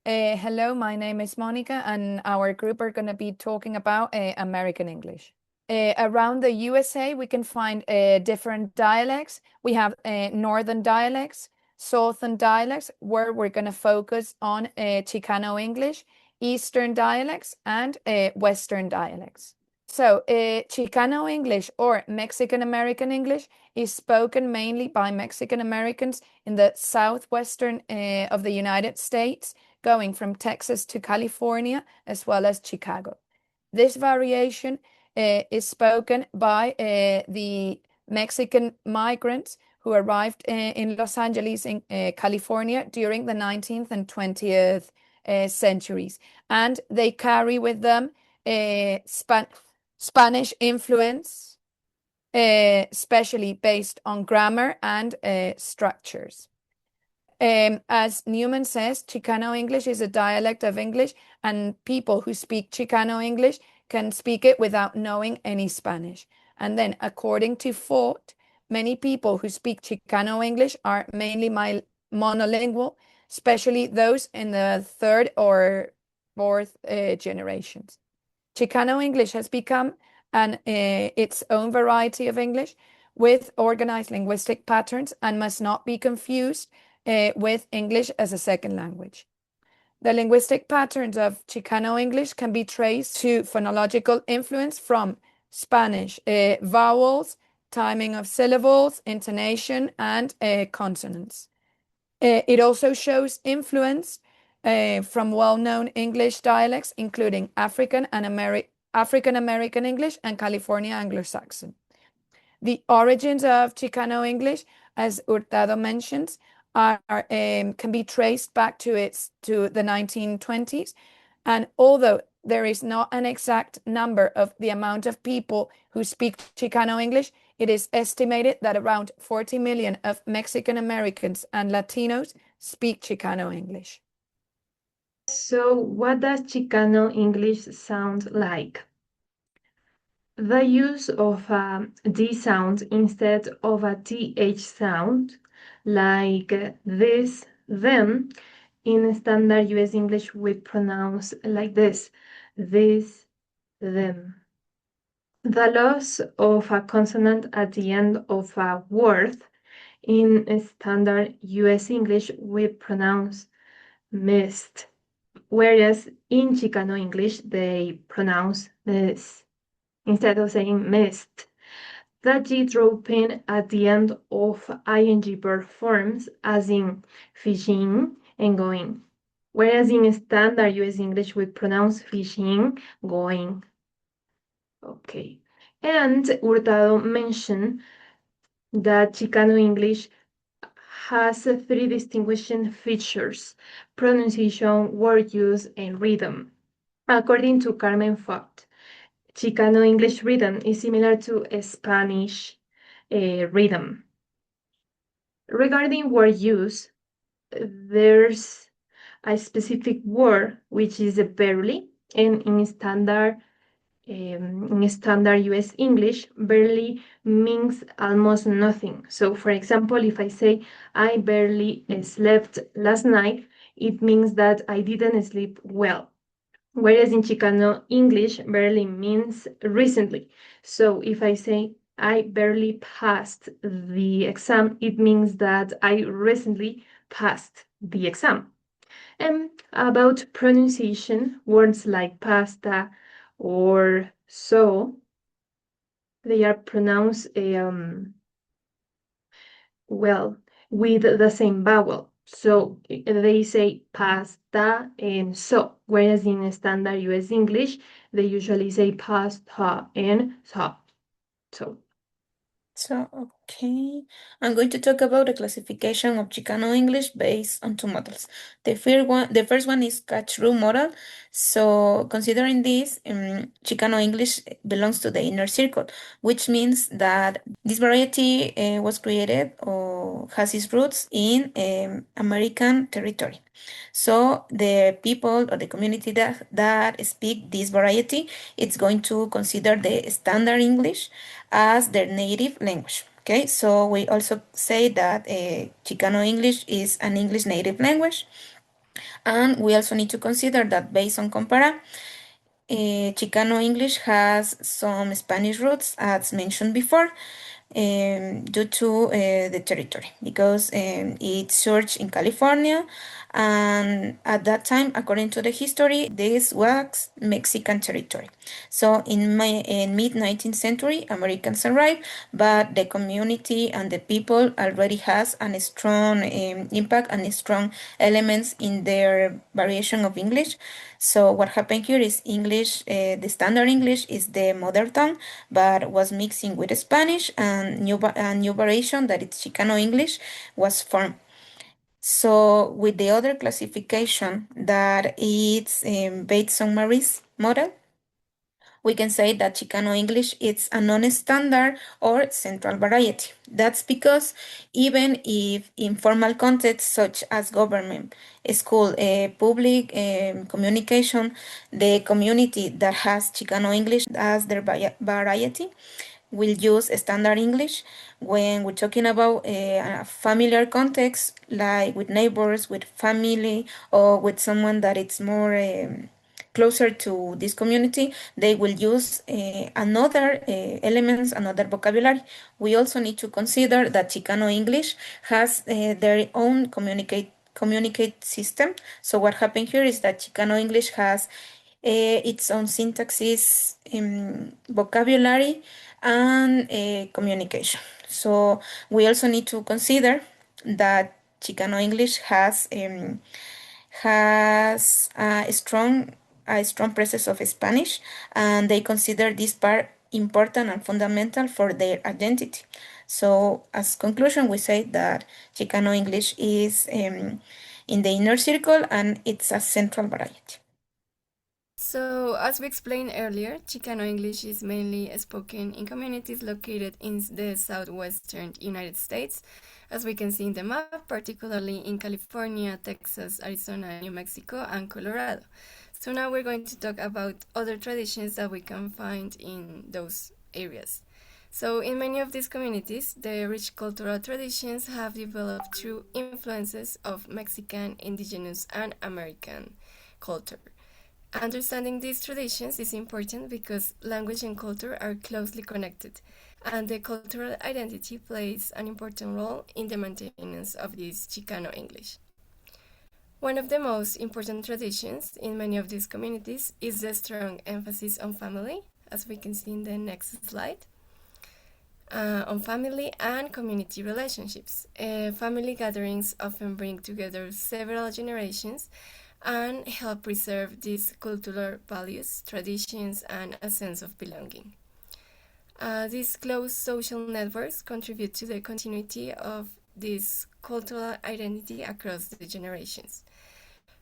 Hello, my name is Monica, and our group are going to be talking about American English. Around the USA, we can find different dialects. We have northern dialects, southern dialects, where we're going to focus on Chicano English, eastern dialects, and western dialects. So, Chicano English or Mexican American English is spoken mainly by Mexican Americans in the southwestern of the United States, going from Texas to California, as well as Chicago. This variation is spoken by the Mexican migrants who arrived in Los Angeles, in California, during the 19th and 20th centuries. And they carry with them Spanish influence, especially based on grammar and structures. As Newman says, Chicano English is a dialect of English, and people who speak Chicano English can speak it without knowing any Spanish. And then, according to Fort, many people who speak Chicano English are mainly monolingual, especially those in the third or fourth generations. Chicano English has become its own variety of English with organized linguistic patterns and must not be confused with English as a second language. The linguistic patterns of Chicano English can be traced to phonological influence from Spanish vowels, timing of syllables, intonation, and consonants. It also shows influence from well-known English dialects, including African American English and California Anglo-Saxon. The origins of Chicano English, as Hurtado mentions, can be traced back to the 1920s. And although there is not an exact number of the amount of people who speak Chicano English, it is estimated that around 40 million of Mexican Americans and Latinos speak Chicano English. So, what does Chicano English sound like? The use of a D sound instead of a TH sound, like this, them, in standard US English we pronounce like this, them. The loss of a consonant at the end of a word in standard US English we pronounce missed, whereas in Chicano English they pronounce this instead of saying missed. The G dropping at the end of ing verb forms, as in fishing and going, whereas in standard US English we pronounce fishing, going. Okay, and Hurtado mentioned that Chicano English has three distinguishing features: pronunciation, word use, and rhythm. According to Carmen Focht, Chicano English rhythm is similar to a Spanish rhythm. Regarding word use, there's a specific word which is barely, and in standard US English, barely means almost nothing. So, for example, if I say I barely slept last night, it means that I didn't sleep well. Whereas in Chicano English, barely means recently. So if I say I barely passed the exam, it means that I recently passed the exam. And about pronunciation, words like pasta or so, they are pronounced well with the same vowel. So they say pasta and so, whereas in standard US English, they usually say pasta and so. So, okay, I'm going to talk about the classification of Chicano English based on two models. The first one is catch-rule model. So, considering this, Chicano English belongs to the inner circle, which means that this variety was created or has its roots in American territory. So, the people or the community that speak this variety, it's going to consider the standard English as their native language. Okay, so we also say that Chicano English is an English native language. And we also need to consider that based on Compara, Chicano English has some Spanish roots, as mentioned before, due to the territory, because it surged in California, and at that time, according to the history, this was Mexican territory. So in mid 19th century, Americans arrived, but the community and the people already has a strong impact and strong elements in their variation of English. So what happened here is English, the standard English is the mother tongue, but was mixing with Spanish, and a new variation that it's Chicano English was formed. So with the other classification that it's based on Marie's model, we can say that Chicano English is a non-standard or central variety. That's because even if in formal contexts such as government, school, public communication, the community that has Chicano English as their variety will use standard English. When we're talking about a familiar context, like with neighbors, with family, or with someone that it's more closer to this community, they will use another elements, another vocabulary. We also need to consider that Chicano English has their own communicate system. So what happened here is that Chicano English has its own syntaxes, vocabulary, and communication. So we also need to consider that Chicano English has a strong presence of Spanish, and they consider this part important and fundamental for their identity. So, as conclusion, we say that Chicano English is in the inner circle, and it's a central variety. So, as we explained earlier, Chicano English is mainly spoken in communities located in the southwestern United States, as we can see in the map, particularly in California, Texas, Arizona, New Mexico, and Colorado. So now we're going to talk about other traditions that we can find in those areas. So in many of these communities, the rich cultural traditions have developed through influences of Mexican, indigenous, and American culture. Understanding these traditions is important because language and culture are closely connected, and the cultural identity plays an important role in the maintenance of this Chicano English. One of the most important traditions in many of these communities is the strong emphasis on family, as we can see in the next slide. On family and community relationships. Family gatherings often bring together several generations and help preserve these cultural values, traditions, and a sense of belonging. These close social networks contribute to the continuity of this cultural identity across the generations.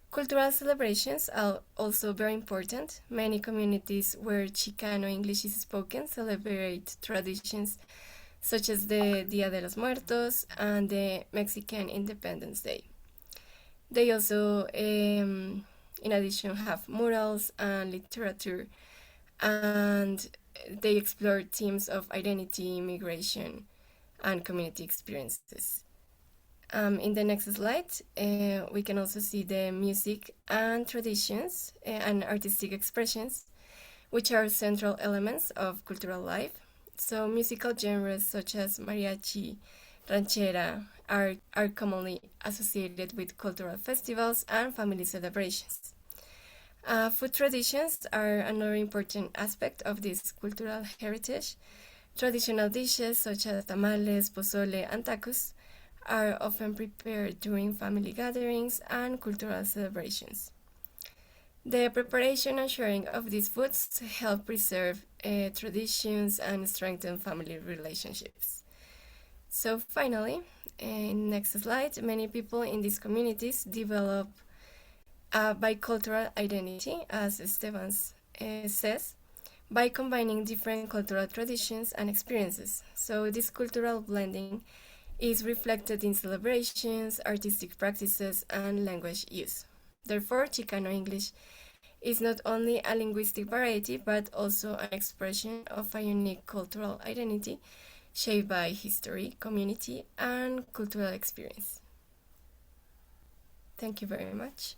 Cultural celebrations are also very important. Many communities where Chicano English is spoken celebrate traditions such as the Dia de los Muertos and the Mexican Independence Day. They also, in addition, have murals and literature, and they explore themes of identity, migration, and community experiences. In the next slide, we can also see the music and traditions and artistic expressions, which are central elements of cultural life. So musical genres such as mariachi, ranchera are commonly associated with cultural festivals and family celebrations. Food traditions are another important aspect of this cultural heritage. Traditional dishes such as tamales, pozole, and tacos are often prepared during family gatherings and cultural celebrations. The preparation and sharing of these foods help preserve traditions and strengthen family relationships. So finally, in next slide, many people in these communities develop a bicultural identity, as Esteban says, by combining different cultural traditions and experiences. So this cultural blending is reflected in celebrations, artistic practices, and language use. Therefore, Chicano English is not only a linguistic variety, but also an expression of a unique cultural identity shaped by history, community, and cultural experience. Thank you very much.